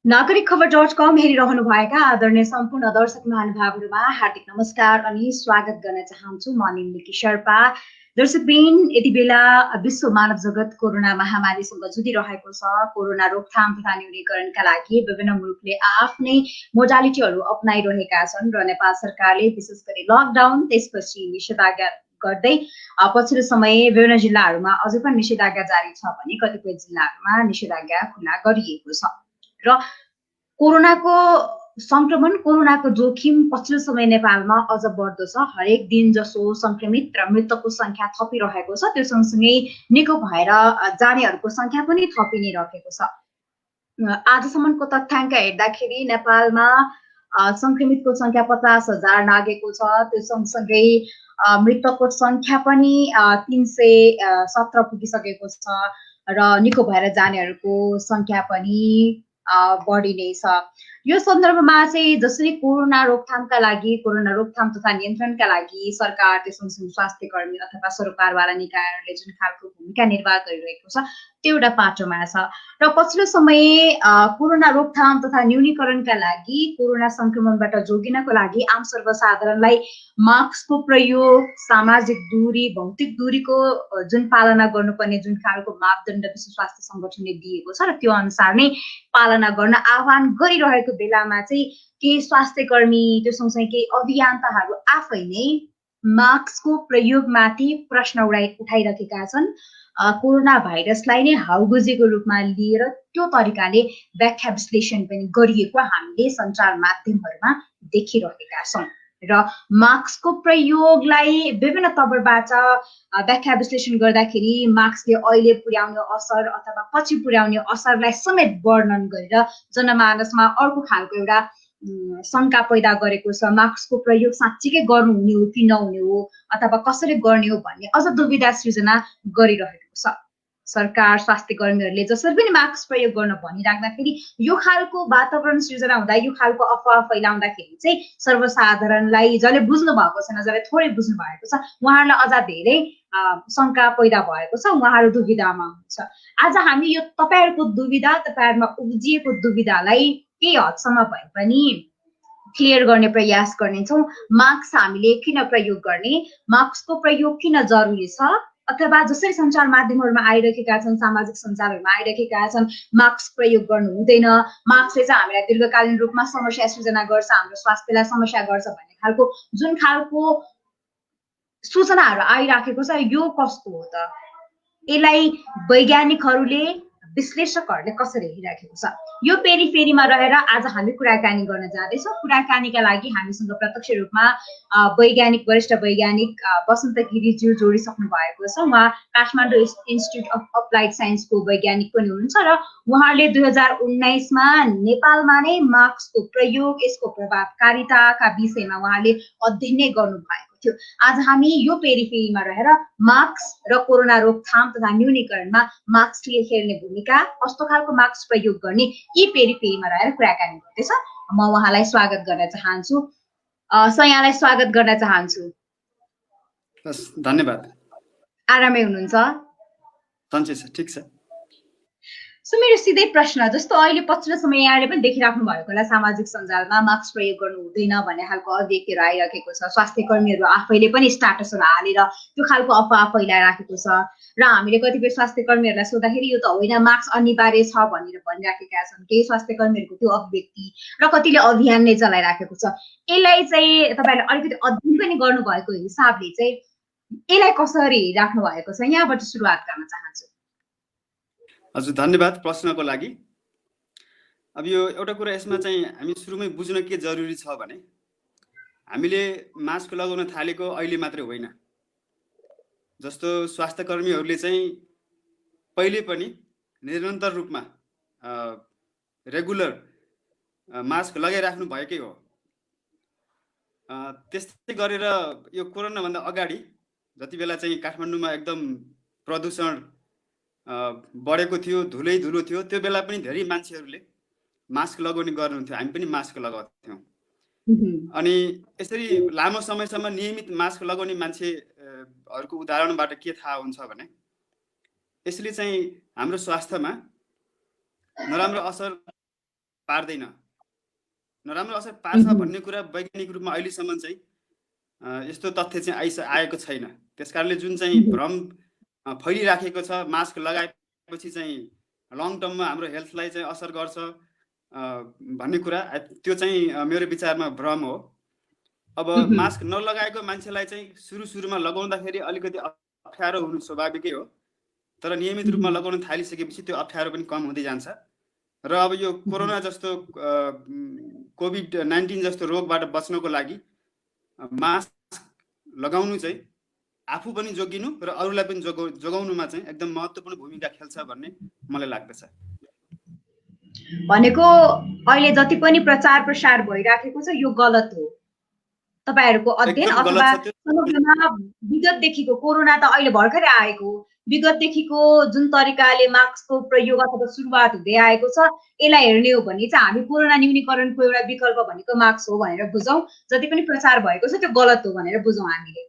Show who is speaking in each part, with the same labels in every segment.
Speaker 1: नागरिक खबर .com हेरिरहनुभएका आदरणीय सम्पूर्ण दर्शक महानुभावहरूमा हार्दिक नमस्कार अनि स्वागत गर्न चाहन्छु। म निम्लिकी शर्मा। दर्शकबिन, यति बेला विश्व मानव जगत कोरोना महामारीसँग जुधिरहेको छ। कोरोना रोकथाम तथा न्यूनीकरणका लागि विभिन्न मुलुकले आफ्नै मोडालिटीहरू अपनाइरहेका छन् र नेपाल सरकारले विशेष गरी लकडाउन त्यसपछि निषेधाज्ञा गर्दै पछिल्लो समय विभिन्न जिल्लाहरूमा अझै पनि निषेधाज्ञा जारी छ भने कतिपय जिल्लाहरूमा निषेधाज्ञा खुला गरिएको छ र कोरोनाको संक्रमण, कोरोनाको जोखिम पछिल्लो समय नेपालमा अझ बढ्दो छ। हरेक दिन जसो संक्रमित र मृतकको संख्या थपिरहेको छ, त्यो सँगसँगै निको भएर जानेहरूको संख्या पनि थपि नै रहेको छ। आजसम्मको तथ्याङ्क हेर्दाखेरि नेपालमा संक्रमितको संख्या 50,000 नागेको छ। त्यो सँगसँगै मृतकको संख्या पनि 317 पुगिसकेको छ र निको भएर जानेहरूको संख्या पनि बढी नै छ। यो सन्दर्भमा चाहिँ जसरी कोरोना रोकथामका लागि, कोरोना रोकथाम तथा नियन्त्रणका लागि सरकार त्यसपछि स्वास्थ्य कर्मी अथवा सरकारवाला निकायहरूले जुन खालको भूमिका निर्वाह गरिरहेको छ त्यो एउटा पाटोमा छ। र पछिल्लो समय कोरोना रोकथाम तथा न्यूनीकरणका लागि, कोरोना संक्रमणबाट जोगिनको लागि आम सर्वसाधारणलाई मास्कको प्रयोग, सामाजिक दूरी, भौतिक दूरीको जुन पालना गर्नुपर्ने जुन खालको मापदण्ड विश्व स्वास्थ्य संगठनले दिएको छ र त्यो अनुसार नै पालना गर्न आह्वान गरिरहेको बेलामा चाहिँ केही स्वास्थ्य कर्मी, त्यो सँगसँगै केही अभियन्ताहरू आफै नै मास्कको प्रयोगमाथि प्रश्न उठाइरहेका छन्। कोरोना भाइरसलाई नै हाउगुजीको रूपमा लिएर त्यो तरिकाले व्याख्या विश्लेषण पनि गरिएको हामीले सञ्चार माध्यमहरूमा देखिरहेका छौँ र मास्कको प्रयोगलाई विभिन्न तवरबाट व्याख्या विश्लेषण गर्दाखेरि मास्कले अहिले पुर्याउने असर अथवा पछि पुर्याउने असरलाई समेत वर्णन गरेर जनमानसमा अर्को खालको एउटा शङ्का पैदा गरेको छ। मास्कको प्रयोग साँच्चीकै गर्नुहुने हो कि नहुने हो अथवा कसरी गर्ने हो भन्ने अझ दुविधा सृजना गरिरहेको छ। सरकार, स्वास्थ्य कर्मीहरूले जसरी पनि मास्क प्रयोग गर्न भनिराख्दाखेरि यो खालको वातावरण सृजना हुँदा, यो खालको अफवाह फैलाउँदाखेरि चाहिँ सर्वसाधारणलाई जसले बुझ्नु भएको छैन, जसले थोरै बुझ्नु भएको छ, उहाँहरूलाई अझ धेरै शङ्का पैदा भएको छ, उहाँहरू दुविधामा हुन्छ। आज हामी यो तपाईहरूको दुविधा, तपाईहरूमा उब्जिएको दुविधालाई केही हदसम्म भए पनि क्लियर गर्ने प्रयास गर्नेछौँ। मास्क हामीले किन प्रयोग गर्ने, मास्कको प्रयोग किन जरुरी छ, अथवा जसरी सञ्चार माध्यमहरूमा आइरहेका छन्, सामाजिक सञ्जालहरूमा आइरहेका छन्, मास्क प्रयोग गर्नु हुँदैन, मास्कले चाहिँ हामीलाई दीर्घकालीन रूपमा समस्या सृजना गर्छ, हाम्रो स्वास्थ्यलाई समस्या गर्छ भन्ने खालको जुन खालको सूचनाहरू आइराखेको छ, यो कस्तो हो त? यसलाई वैज्ञानिकहरूले, विश्लेषकहरूले कसरी हेरिराखेको छ? यो पेरिफेरीमा रहेर आज हामी कुराकानी गर्न जाँदैछौँ। कुराकानीका लागि हामीसँग प्रत्यक्ष रूपमा वरिष्ठ वैज्ञानिक वसन्त गिरीज्यू जोडिसक्नु भएको छ। उहाँ काठमाडौँ इन्स्टिट्युट अफ अप्लाइड साइन्सको वैज्ञानिक पनि हुनुहुन्छ र उहाँले 2019मा नेपालमा नै मास्कको प्रयोग, यसको प्रभावकारिताका विषयमा उहाँले अध्ययन नै गर्नुभएको थियो। आज हामी यो पेरिफेरीमा रहेर मास्क र कोरोना रोकथाम तथा न्यूनीकरणमा मास्कले खेल्ने भूमिका, कस्तो खालको मास्क प्रयोग गर्ने, यी पेरिफेरीमा रहेर कुराकानी गर्दैछ। म उहाँलाई स्वागत गर्न चाहन्छु। यहाँलाई स्वागत गर्न चाहन्छु।
Speaker 2: धन्यवाद।
Speaker 1: आरामै हुनुहुन्छ?
Speaker 2: सन्चै छ, ठिक छ।
Speaker 1: मेरो सिधै प्रश्न, जस्तो अहिले पछिल्लो समय यहाँले पनि देखिराख्नु भएको होला सामाजिक सञ्जालमा मास्क प्रयोग गर्नु हुँदैन भन्ने खालको अभिव्यक्तिहरू आइरहेको छ। स्वास्थ्य कर्मीहरू आफैले पनि स्ट्याटसहरू हालेर त्यो खालको अफवाह फैलाइराखेको छ र हामीले कतिपय स्वास्थ्य कर्मीहरूलाई सोद्धाखेरि यो त होइन, मास्क अनिवार्य छ भनेर भनिराखेका छन्। केही स्वास्थ्य कर्मीहरूको त्यो अभिव्यक्ति र कतिले अभियान नै चलाइराखेको छ। यसलाई चाहिँ तपाईँहरूले अलिकति अध्ययन पनि गर्नुभएको हिसाबले चाहिँ यसलाई कसरी राख्नु भएको छ, यहाँबाट सुरुवात गर्न चाहन्छु।
Speaker 2: हजुर, धन्यवाद प्रश्नको लागि। अब यो एउटा कुरा यसमा चाहिँ हामी सुरुमै बुझ्न के जरुरी छ भने हामीले मास्क लगाउन थालेको अहिले मात्रै होइन। जस्तो स्वास्थ्य कर्मीहरूले चाहिँ पहिले पनि निरन्तर रूपमा रेगुलर मास्क लगाइराख्नु भएकै हो। त्यस्तै गरेर यो कोरोनाभन्दा अगाडि जति बेला चाहिँ काठमाडौँमा एकदम प्रदूषण बढेको थियो, धुलो थियो, त्यो बेला पनि धेरै मान्छेहरूले मास्क लगाउने गर्नुहुन्थ्यो, हामी पनि मास्क लगाउँथ्यौँ। अनि यसरी लामो समयसम्म नियमित मास्क लगाउने मान्छेहरूको उदाहरणबाट के थाहा हुन्छ भने यसले चाहिँ हाम्रो स्वास्थ्यमा नराम्रो असर पार्दैन, नराम्रो असर पार्छ भन्ने कुरा वैज्ञानिक रूपमा अहिलेसम्म चाहिँ यस्तो तथ्य चाहिँ आएको छैन। त्यसकारणले जुन चाहिँ भ्रम फैलिराखेको छ मास्क लगाएपछि चाहिँ लङ टर्ममा हाम्रो हेल्थलाई चाहिँ असर गर्छ भन्ने कुरा, त्यो चाहिँ मेरो विचारमा भ्रम हो। अब मास्क नलगाएको मान्छेलाई चाहिँ सुरुमा लगाउँदाखेरि अलिकति अप्ठ्यारो हुनु स्वाभाविकै हो, तर नियमित रूपमा लगाउन थालिसकेपछि त्यो अप्ठ्यारो पनि कम हुँदै जान्छ। र अब यो कोरोना जस्तो कोभिड-19 जस्तो रोगबाट बच्नको लागि मास्क लगाउनु चाहिँ आफू पनि जोगिनु र अरूलाई पनि जोगाउनुमा चाहिँ एकदम महत्त्वपूर्ण भूमिका खेल्छ भन्ने मलाई लाग्दछ।
Speaker 1: भनेको अहिले जति पनि प्रचार प्रसार भइराखेको छ यो गलत हो तपाईहरुको अध्ययन, अथवा समग्रमा विगतदेखिको, कोरोना त अहिले भर्खरै आएको, विगतदेखिको जुन तरिकाले मास्कको प्रयोग अथवा सुरुवात हुँदै आएको छ यसलाई हेर्ने हो भने चाहिँ हामी कोरोना न्यूनीकरणको एउटा विकल्प भनेको मास्क हो भनेर बुझौं। जति पनि प्रचार भएको छ त्यो गलत हो भनेर बुझौं हामीले।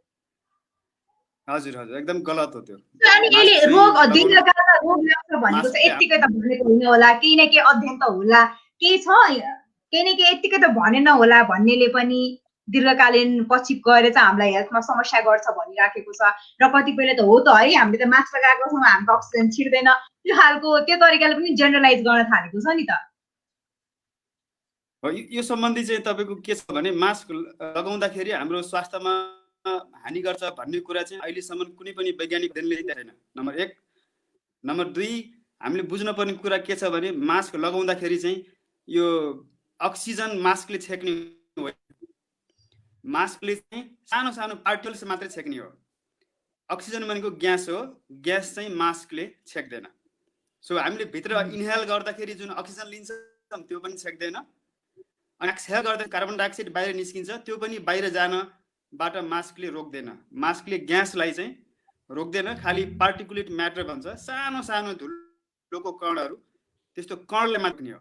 Speaker 2: हजुर हजुर, एकदम गलत हो त्यो।
Speaker 1: अनि यसले रोग दीर्घकालमा रोग लाग्छ भनेको चाहिँ यतिकै त भनेको होइन होला, केही न केही अध्ययन त होला, केही छ केही न केही यतिकै त भनेन होला भन्नेले पनि दीर्घकालीन पछि गएर चाहिँ हामीलाई हेल्थमा समस्या गर्छ भनिराखेको छ। र कतिपयले त हो त है हामीले त मास्क लगाएको छौँ हाम्रो अक्सिजन छिर्दैन, त्यो खालको त्यो तरिकाले पनि जेनरलाइज गर्न थालेको छ नि त।
Speaker 2: यो सम्बन्धी चाहिँ तपाईको के छ भने मास्क लगाउँदाखेरि हाम्रो स्वास्थ्यमा हानि गर्छ भन्ने कुरा चाहिँ अहिलेसम्म कुनै पनि वैज्ञानिक अध्ययनले देखाएन, नम्बर 1। नम्बर 2, हामीले बुझ्न पर्ने कुरा के छ भने मास्क लगाउँदाखेरि चाहिँ यो अक्सिजन मास्कले छेक्ने हो, मास्कले चाहिँ सानो सानो पार्टिकल्स मात्रै छेक्ने हो। अक्सिजन भनेको ग्यास हो, ग्यास चाहिँ मास्कले छेक्दैन। सो हामीले भित्र इन्हेल गर्दाखेरि जुन अक्सिजन लिन्छौँ त्यो पनि छेक्दैन, अनि एक्सहेल गर्दा कार्बन डाइअक्साइड बाहिर निस्किन्छ त्यो पनि बाहिर जानबाट मास्कले रोक्दैन। मास्कले ग्यासलाई चाहिँ रोक्दैन, खालि पार्टिकुलेट म्याटर भन्छ, सानो सानो धुलोको कणहरू, त्यस्तो कणले मात्रै हो।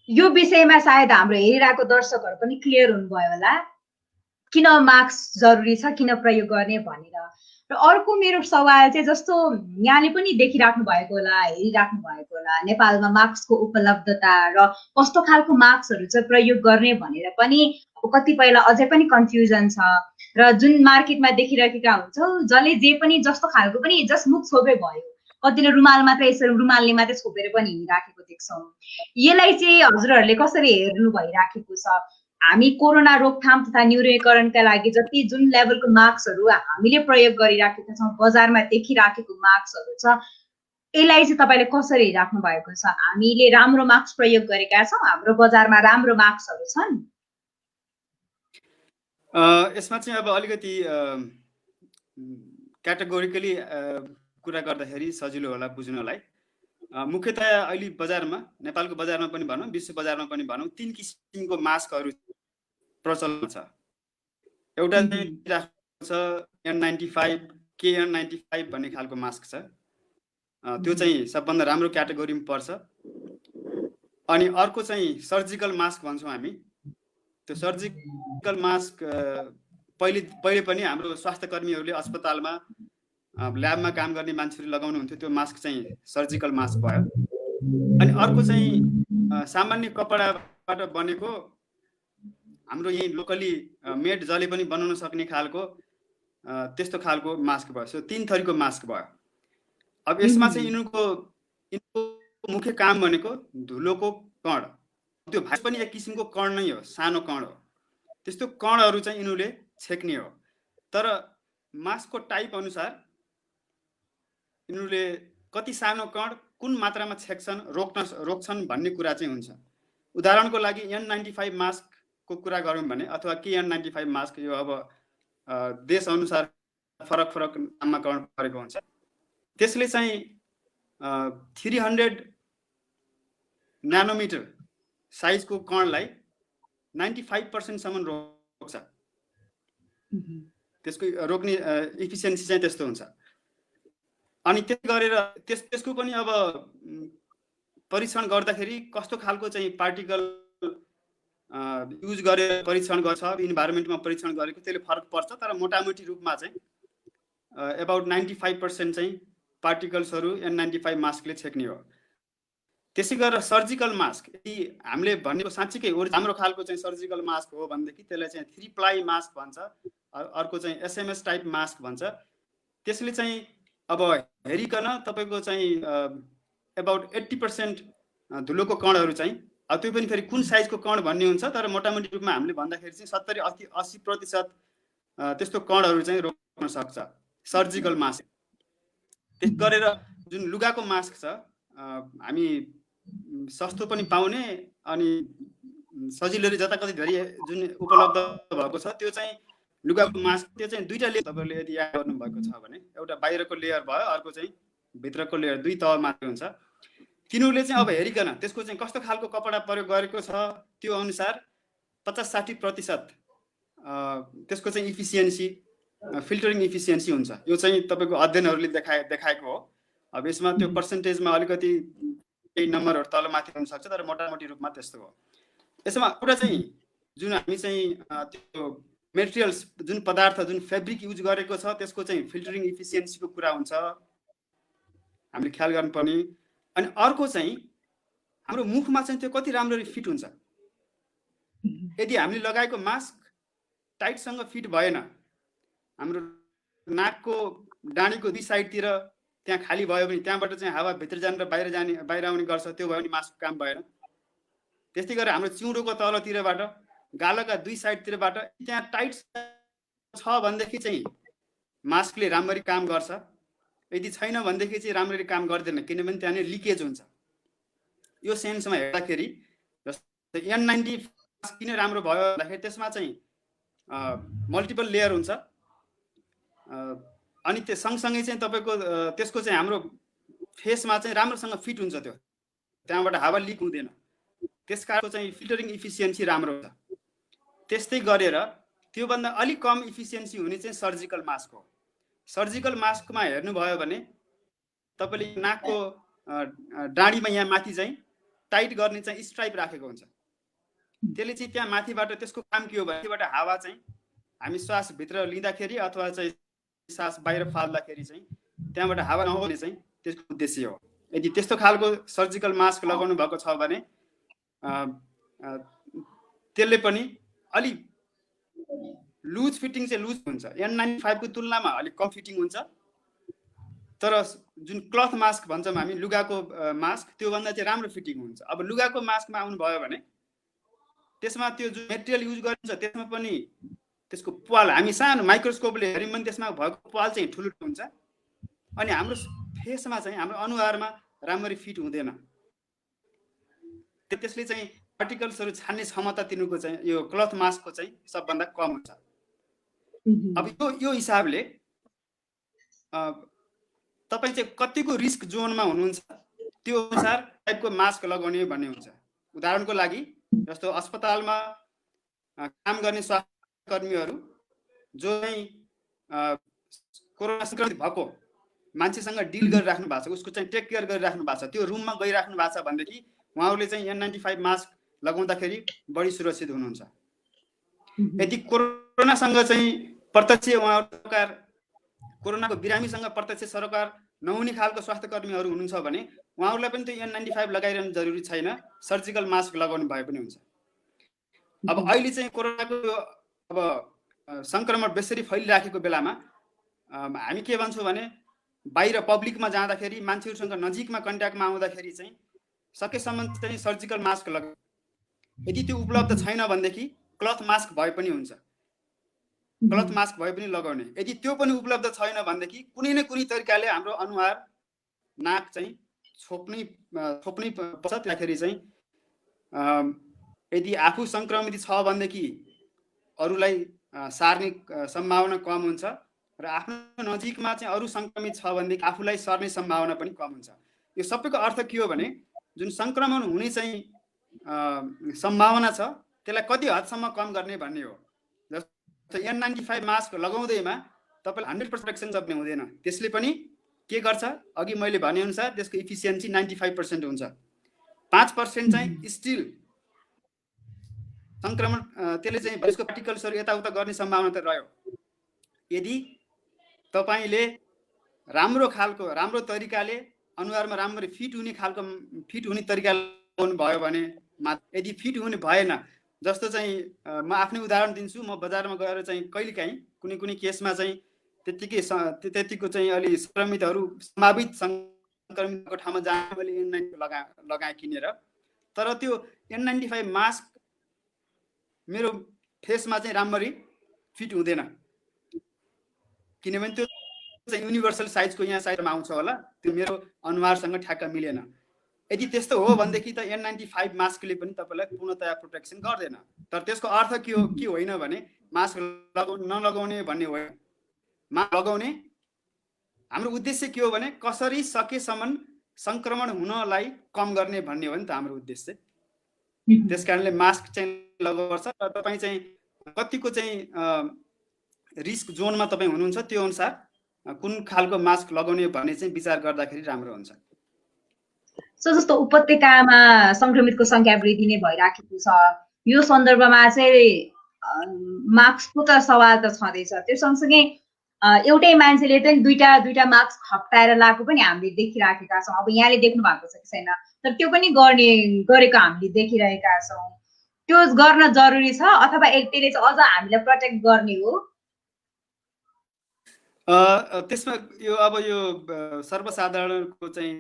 Speaker 1: यो विषयमा सायद हाम्रो हेरिरहेको दर्शकहरू पनि क्लियर हुनुभयो होला किन मास्क जरुरी छ, किन प्रयोग गर्ने भनेर। र अर्को मेरो सवाल चाहिँ जस्तो यहाँले पनि देखिराख्नु भएको होला, हेरिराख्नु भएको होला, नेपालमा मास्कको उपलब्धता र कस्तो खालको मास्कहरू चाहिँ प्रयोग गर्ने भनेर पनि कतिपयलाई अझै पनि कन्फ्युजन छ। र जुन मार्केटमा देखिराखेका हुन्छौँ जसले जे पनि जस्तो खालको पनि जस्ट मुख छोपे भयो, कतिले रुमाल मात्रै यसरी रुमालले मात्रै छोपेर पनि हिँडिराखेको देख्छौँ। यसलाई चाहिँ हजुरहरूले कसरी हेर्नु भइराखेको छ? हामी कोरोना रोकथाम तथा न्यूनीकरणका लागि जति जुन लेभलको मास्कहरू हामीले प्रयोग गरिराखेका छौँ, बजारमा देखिराखेको मास्कहरू छ, यसलाई चाहिँ तपाईँले कसरी हेरिराख्नु भएको छ? हामीले राम्रो मास्क प्रयोग गरेका छौँ, हाम्रो बजारमा राम्रो मास्कहरू छन्?
Speaker 2: यसमा चाहिँ अब अलिकति क्याटेगोरिकली कुरा गर्दाखेरि सजिलो होला बुझ्नलाई। मुख्यतया अहिले बजारमा, नेपालको बजारमा पनि भनौँ, विश्व बजारमा पनि भनौँ, 3 किसिमको मास्कहरू प्रचलन छ। एउटा चाहिँ छ N95, KN95 भन्ने खालको मास्क छ, त्यो चाहिँ सबभन्दा राम्रो क्याटेगोरीमा पर्छ। अनि अर्को चाहिँ सर्जिकल मास्क भन्छौँ हामी। त्यो सर्जिकल मास्क पहिले पनि हाम्रो स्वास्थ्य कर्मीहरूले अस्पतालमा ल्याबमा काम गर्ने मान्छेहरूले लगाउनुहुन्थ्यो, त्यो मास्क चाहिँ सर्जिकल मास्क भयो। अनि अर्को चाहिँ सामान्य कपडाबाट बनेको हाम्रो यही लोकली मेड जसले पनि बनाउन सक्ने खालको त्यस्तो खालको मास्क भयो। सो 3 थरीको मास्क भयो। अब यसमा चाहिँ यिनको मुख्य काम भनेको धुलोको कण, त्यो भाइरस पनि एक किसिमको कण नै हो, सानो कण हो, त्यस्तो कणहरू चाहिँ यिनीहरूले छेक्ने हो। तर मास्कको टाइप अनुसार यिनीहरूले कति सानो कण कुन मात्रामा छेक्छन्, रोक्छन् भन्ने कुरा चाहिँ हुन्छ। उदाहरणको लागि N95 मास्कको कुरा गरौँ भने, अथवा KN95 मास्क, यो अब देश अनुसार फरक फरक नामकरण गरेको हुन्छ। त्यसले चाहिँ 300 नानोमिटर साइजको कणलाई 95% सम्म रोक्छ। त्यसको रोक्ने इफिसियन्सी चाहिँ त्यस्तो हुन्छ। अनि त्यसै गरेर त्यसको पनि अब परीक्षण गर्दाखेरि कस्तो खालको चाहिँ पार्टिकल युज गरेर परीक्षण गर्छ, इन्भाइरोमेन्टमा परीक्षण गरेको त्यसले फरक पर्छ। तर मोटामोटी रूपमा चाहिँ अबाउट 95% चाहिँ पार्टिकल्सहरू N95 मास्कले छेक्ने हो। त्यसै गरेर सर्जिकल मास्क, यदि हामीले भनेको साँच्चीकै राम्रो खालको चाहिँ सर्जिकल मास्क हो भनेदेखि त्यसलाई चाहिँ 3 प्लाई मास्क भन्छ, अर्को चाहिँ एसएमएस टाइप मास्क भन्छ। त्यसले चाहिँ अब हेरिकन तपाईँको चाहिँ अबाउट 80% धुलोको कणहरू चाहिँ, त्यो पनि फेरि कुन साइजको कण भन्ने हुन्छ, तर मोटामोटी रूपमा हामीले भन्दाखेरि चाहिँ 70-80% त्यस्तो कणहरू चाहिँ रोक्न सक्छ सर्जिकल मास्क। त्यस गरेर जुन लुगाको मास्क छ, हामी सस्तो पनि पाउने अनि सजिलै जताकतै धेरै जुन उपलब्ध भएको छ त्यो चाहिँ लुगाको मास्क, त्यो चाहिँ दुईटा लेयर तपाईँले यदि याद गर्नुभएको छ भने, एउटा बाहिरको लेयर भयो, अर्को चाहिँ भित्रको लेयर, दुई तह मात्रै हुन्छ। तिनीहरूले चाहिँ अब हेरिकन त्यसको चाहिँ कस्तो खालको कपडा प्रयोग गरेको छ त्यो अनुसार 50-60% त्यसको चाहिँ इफिसियन्सी, फिल्टरिङ इफिसियन्सी हुन्छ। यो चाहिँ तपाईँको अध्ययनहरूले देखाएको हो। अब यसमा त्यो पर्सेन्टेजमा अलिकति केही नम्बरहरू तलमाथि हुन सक्छ, तर मोटामोटी रूपमा त्यस्तो हो। यसमा एउटा चाहिँ जुन हामी चाहिँ त्यो मेटेरियल्स, जुन पदार्थ, जुन फेब्रिक युज गरेको छ त्यसको चाहिँ फिल्टरिङ इफिसियन्सीको कुरा हुन्छ, हामीले ख्याल गर्नुपर्ने। अनि अर्को चाहिँ हाम्रो मुखमा चाहिँ त्यो कति राम्ररी फिट हुन्छ। यदि हामीले लगाएको मास्क टाइटसँग फिट भएन, हाम्रो नाकको डाँडीको दुई साइडतिर त्यहाँ खाली भयो भने त्यहाँबाट चाहिँ हावा भित्र जाने र बाहिर आउने गर्छ, त्यो भयो भने मास्कको काम भएन। त्यस्तै गरेर हाम्रो चिउँडोको तलतिरबाट, गालाका दुई साइडतिरबाट त्यहाँ टाइट छ भनेदेखि चाहिँ मास्कले राम्ररी काम गर्छ, यदि छैन भनेदेखि चाहिँ राम्ररी काम गर्दैन, किनभने त्यहाँनिर लिकेज हुन्छ। यो सेन्समा हेर्दाखेरि जस्तै N95 किन राम्रो भयो भन्दाखेरि त्यसमा चाहिँ मल्टिपल लेयर हुन्छ, अनि त्यो सँगसँगै चाहिँ तपाईँको त्यसको चाहिँ हाम्रो फेसमा चाहिँ राम्रोसँग फिट हुन्छ, त्यो त्यहाँबाट हावा लिक हुँदैन, त्यसकारण चाहिँ फिल्टरिङ इफिसियन्सी राम्रो हुन्छ। त्यस्तै गरेर त्योभन्दा अलिक कम इफिसियन्सी हुने चाहिँ सर्जिकल मास्क हो। सर्जिकल मास्कमा हेर्नुभयो भने तपाईँले नाकको डाँडीमा यहाँ माथि चाहिँ टाइट गर्ने चाहिँ स्ट्राइप राखेको हुन्छ, त्यसले चाहिँ त्यहाँ माथिबाट त्यसको काम के हो भने त्यहाँबाट हावा चाहिँ हामी श्वास भित्र लिँदाखेरि अथवा चाहिँ श्वास बाहिर फाल्दाखेरि चाहिँ त्यहाँबाट हावा नआउने चाहिँ त्यसको उद्देश्य हो। यदि त्यस्तो खालको सर्जिकल मास्क लगाउनु भएको छ भने त्यसले पनि अलि लुज फिटिङ चाहिँ लुज हुन्छ, N95 को तुलनामा अलिक कम फिटिङ हुन्छ। तर जुन क्लथ मास्क भन्छौँ हामी, लुगाको मास्क, त्योभन्दा चाहिँ राम्रो फिटिङ हुन्छ। अब लुगाको मास्कमा आउनुभयो भने त्यसमा त्यो जुन मेटेरियल युज गरिन्छ त्यसमा पनि त्यसको पाल, हामी सानो माइक्रोस्कोपले हेऱ्यौँ भने त्यसमा भएको पाल चाहिँ ठुलो हुन्छ, अनि हाम्रो फेसमा चाहिँ, हाम्रो अनुहारमा राम्ररी फिट हुँदैन। त्यसले चाहिँ पार्टिकल्सहरू छान्ने क्षमता तिनीहरूको चाहिँ यो क्लथ मास्कको चाहिँ सबभन्दा कम हुन्छ। अब यो हिसाबले तपाईँ चाहिँ कतिको रिस्क जोनमा हुनुहुन्छ त्यो अनुसार टाइपको मास्क लगाउने भन्ने हुन्छ। उदाहरणको लागि जस्तो अस्पतालमा काम गर्ने स्वास्थ्यकर्मीहरू जो चाहिँ कोरोना सङ्क्रमित भएको मान्छेसँग डिल गरिराख्नु भएको छ, उसको चाहिँ टेक केयर गरिराख्नु भएको छ, त्यो रुममा गइराख्नु भएको छ भनेदेखि उहाँहरूले चाहिँ N95 मास्क लगाउँदाखेरि बढी सुरक्षित हुनुहुन्छ। यदि कोरोनासँग चाहिँ प्रत्यक्ष उहाँहरू कोरोनाको बिरामीसँग प्रत्यक्ष सरोकार नहुने खालको स्वास्थ्यकर्मीहरू हुनुहुन्छ भने उहाँहरूलाई पनि त्यो N95 लगाइरहनु जरुरी छैन, सर्जिकल मास्क लगाउनु भए पनि हुन्छ। अब अहिले चाहिँ कोरोनाको अब सङ्क्रमण बेसरी फैलिराखेको बेलामा हामी के भन्छौँ भने बाहिर पब्लिकमा जाँदाखेरि मान्छेहरूसँग नजिकमा कन्ट्याक्टमा आउँदाखेरि चाहिँ सकेसम्म चाहिँ सर्जिकल मास्क लगाऊ। यदि त्यो उपलब्ध छैन भनेदेखि क्लथ मास्क भए पनि हुन्छ, क्लथ मास्क भए पनि लगाउने। यदि त्यो पनि उपलब्ध छैन भनेदेखि कुनै न कुनै तरिकाले हाम्रो अनुहार, नाक चाहिँ छोप्नै पर्छ। त्यसखेरि चाहिँ यदि आफू सङ्क्रमित छ भनेदेखि अरूलाई सार्ने सम्भावना कम हुन्छ र आफ्नो नजिकमा चाहिँ अरू सङ्क्रमित छ भनेदेखि आफूलाई सर्ने सम्भावना पनि कम हुन्छ। यो सबैको अर्थ के हो भने जुन सङ्क्रमण हुने चाहिँ सम्भावना छ त्यसलाई कति हदसम्म कम गर्ने भन्ने हो। जस्तो N95 मास्क लगाउँदैमा तपाईँले 100% प्रोटेक्सन सक्ने हुँदैन, त्यसले पनि के गर्छ, अघि मैले भनेअनुसार त्यसको इफिसियन्सी 95% हुन्छ, 5% चाहिँ स्टिल सङ्क्रमण त्यसले चाहिँ यसको पार्टिकल्सहरू यताउता गर्ने सम्भावना त रह्यो। यदि तपाईँले राम्रो तरिकाले अनुहारमा राम्ररी फिट हुने तरिका लगाउनु भयो भने, यदि फिट हुने भएन, जस्तो चाहिँ म आफ्नै उदाहरण दिन्छु, म बजारमा गएर चाहिँ कहिलेकाहीँ कुनै केसमा चाहिँ त्यतिको चाहिँ अलि संभावित सङ्क्रमितको ठाउँमा जान मैले N95 लगाएँ किनेर, तर त्यो N95 मास्क मेरो फेसमा चाहिँ राम्ररी फिट हुँदैन, किनभने त्यो चाहिँ युनिभर्सल साइजको यहाँ साइडमा आउँछ होला, त्यो मेरो अनुहारसँग ठ्याक्क मिलेन। यदि त्यस्तो हो भनेदेखि त N95 मास्कले पनि तपाईँलाई पूर्णतया प्रोटेक्सन गर्दैन। तर त्यसको अर्थ के होइन भने मास्क नलगाउने भन्ने होइन। मास्क लगाउने हाम्रो उद्देश्य के हो भने कसरी सकेसम्म सङ्क्रमण हुनलाई कम गर्ने भन्ने हो नि त हाम्रो उद्देश्य। त्यसकारणले मास्क चाहिँ लगाउनुपर्छ र तपाईँ चाहिँ कतिको चाहिँ रिस्क जोनमा तपाईँ हुनुहुन्छ त्यो अनुसार कुन खालको मास्क लगाउने भन्ने चाहिँ विचार गर्दाखेरि राम्रो हुन्छ।
Speaker 1: सो जस्तो उपत्यकामा संक्रमितको संख्या वृद्धि नै भइराखेको छ, यो सन्दर्भमा चाहिँ मास्कको त सवाल त छँदैछ, त्यो सँगसँगै एउटै मान्छेले चाहिँ दुईटा मास्क खप्टाएर लगाएको पनि हामीले देखिराखेका छौँ। अब यहाँले देख्नु भएको छ कि छैन, तर त्यो पनि गरेको हामीले देखिरहेका छौँ। त्यो गर्न जरुरी छ अथवा त्यसले चाहिँ अझ हामीलाई प्रोटेक्ट गर्ने हो?
Speaker 2: त्यसमा यो सर्वसाधारणको चाहिँ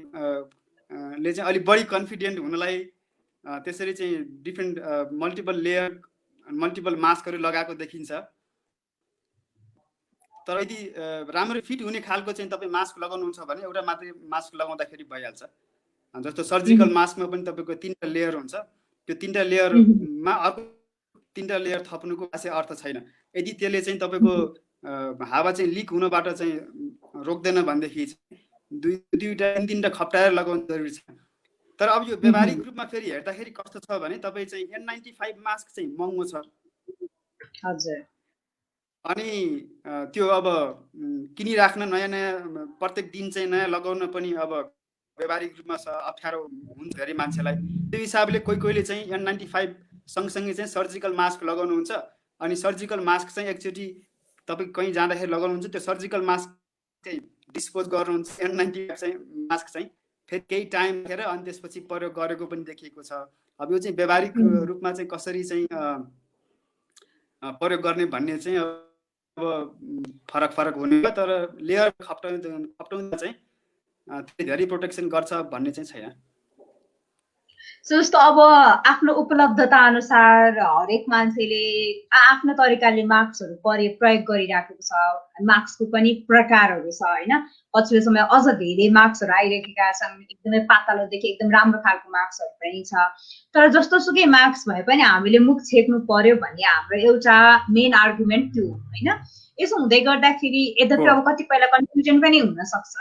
Speaker 2: ले चाहिँ अलि बढी कन्फिडेन्ट हुनलाई त्यसरी चाहिँ डिफ्रेन्ट मल्टिपल मास्कहरू लगाएको देखिन्छ। तर यदि राम्ररी फिट हुने खालको चाहिँ तपाईँ मास्क लगाउनुहुन्छ भने एउटा मात्रै मास्क लगाउँदाखेरि भइहाल्छ। जस्तो सर्जिकल मास्कमा पनि तपाईँको 3टा लेयर हुन्छ, त्यो 3टा लेयरमा अर्को 3टा लेयर थप्नुको खासै अर्थ छैन। यदि त्यसले चाहिँ तपाईँको हावा चाहिँ लिक हुनबाट चाहिँ रोक्दैन भनेदेखि दुईटा 3टा खप्टाएर लगाउनु जरुरी छ। तर अब यो व्यावहारिक रूपमा फेरि हेर्दाखेरि कस्तो छ भने तपाईँ चाहिँ N95 मास्क चाहिँ महँगो छ।
Speaker 1: हजुर।
Speaker 2: अनि त्यो अब किनिराख्न नयाँ प्रत्येक दिन चाहिँ नयाँ लगाउन पनि अब व्यावहारिक रूपमा अप्ठ्यारो हुन्छ धेरै मान्छेलाई। त्यो हिसाबले कोहीले चाहिँ N95 सँगसँगै चाहिँ सर्जिकल मास्क लगाउनुहुन्छ, अनि सर्जिकल मास्क चाहिँ एकचोटि तपाईँ कहीँ जाँदाखेरि लगाउनुहुन्छ, त्यो सर्जिकल मास्क चाहिँ डिस्पोज गर्नुहुन्छ, N95 चाहिँ मास्क चाहिँ फेरि केही टाइम खेर अनि त्यसपछि प्रयोग गरेको पनि देखिएको छ। अब यो चाहिँ व्यावहारिक रूपमा चाहिँ कसरी चाहिँ प्रयोग गर्ने भन्ने चाहिँ अब फरक हुने, तर लेयर खप्टाउँदा चाहिँ धेरै प्रोटेक्सन गर्छ भन्ने चाहिँ छैन।
Speaker 1: जस्तो अब आफ्नो उपलब्धता अनुसार हरेक मान्छेले आफ्नो तरिकाले मास्कहरू प्रयोग गरिराखेको छ। मास्कको पनि प्रकारहरू छ होइन। पछिल्लो समय अझ धेरै मास्कहरू आइरहेका छन्, एकदमै पातलोदेखि एकदम राम्रो खालको मास्कहरू पनि छ। तर जस्तो सुकै मास्क भए पनि हामीले मुख छेक्नु पर्यो भन्ने हाम्रो एउटा मेन आर्गुमेन्ट त्यो हो होइन। यसो हुँदै गर्दाखेरि यद्यपि अब कतिपयलाई कन्फ्युजन पनि हुन सक्छ।